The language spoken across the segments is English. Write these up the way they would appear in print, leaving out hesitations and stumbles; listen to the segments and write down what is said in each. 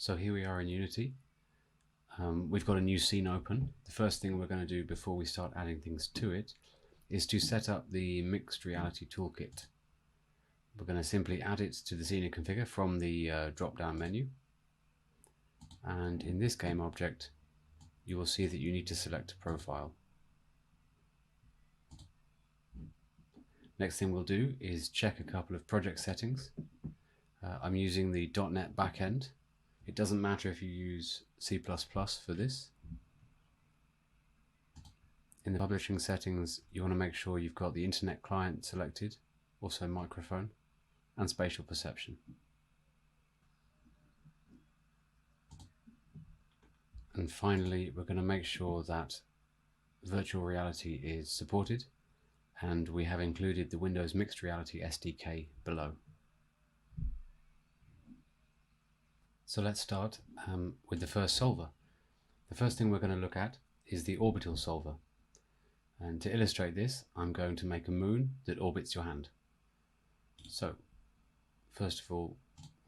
So here we are in Unity. We've got a new scene open. The first thing we're going to do before we start adding things to it is to set up the Mixed Reality Toolkit. We're going to simply add it to the scene and configure from the drop-down menu. And in this game object, you will see that you need to select a profile. Next thing we'll do is check a couple of project settings. I'm using the .NET backend. It doesn't matter if you use C++ for this. In the publishing settings, you want to make sure you've got the internet client selected, also microphone, and spatial perception. And finally, we're going to make sure that virtual reality is supported, and we have included the Windows Mixed Reality SDK below. So let's start with the first solver. The first thing we're going to look at is the Orbital Solver. And to illustrate this, I'm going to make a moon that orbits your hand. So, first of all,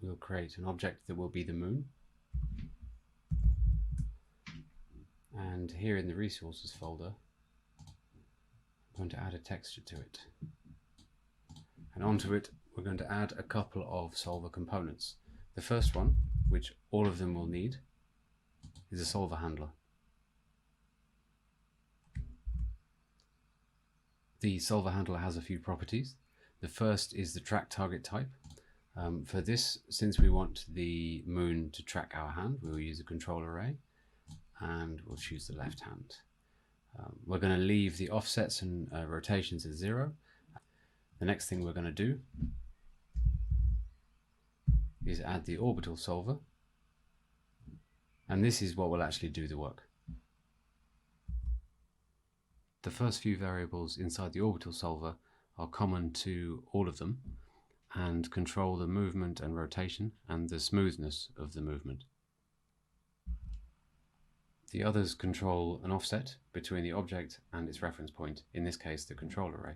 we'll create an object that will be the moon. And here in the resources folder, I'm going to add a texture to it. And onto it, we're going to add a couple of solver components. The first one, which all of them will need, is a solver handler. The solver handler has a few properties. The first is the track target type. For this, since we want the moon to track our hand, we will use a control array, and we'll choose the left hand. We're going to leave the offsets and rotations at 0. The next thing we're going to do is add the Orbital Solver, and this is what will actually do the work. The first few variables inside the Orbital Solver are common to all of them and control the movement and rotation and the smoothness of the movement. The others control an offset between the object and its reference point, in this case the control array.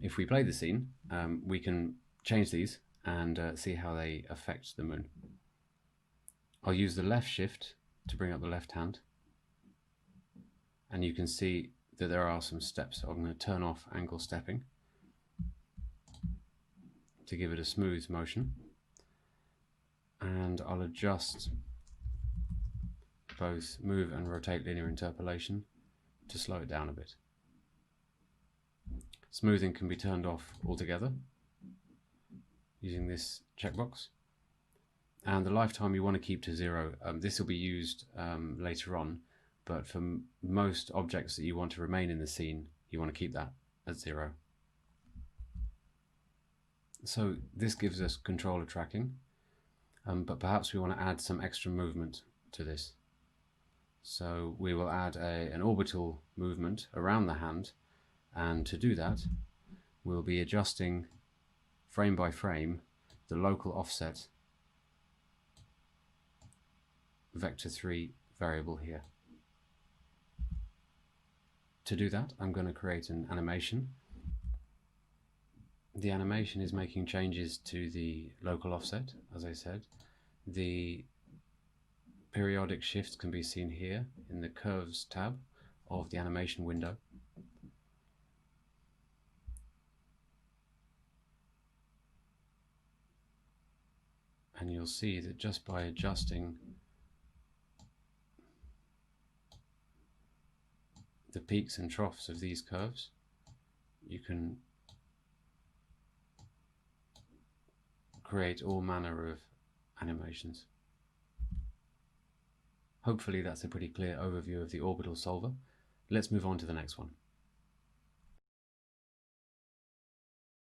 If we play the scene, we can change these and see how they affect the moon. I'll use the left shift to bring up the left hand, and you can see that there are some steps. So I'm going to turn off angle stepping to give it a smooth motion, and I'll adjust both move and rotate linear interpolation to slow it down a bit. Smoothing can be turned off altogether using this checkbox, and the lifetime you want to keep to 0. This will be used later on, but for most objects that you want to remain in the scene, you want to keep that at 0. So this gives us controller tracking, but perhaps we want to add some extra movement to this. So we will add an orbital movement around the hand, and to do that we'll be adjusting frame by frame the local offset vector3 variable here. To do that, I'm going to create an animation. The animation is making changes to the local offset, as I said. The periodic shifts can be seen here in the Curves tab of the animation window. And you'll see that just by adjusting the peaks and troughs of these curves, you can create all manner of animations. Hopefully that's a pretty clear overview of the Orbital Solver. Let's move on to the next one.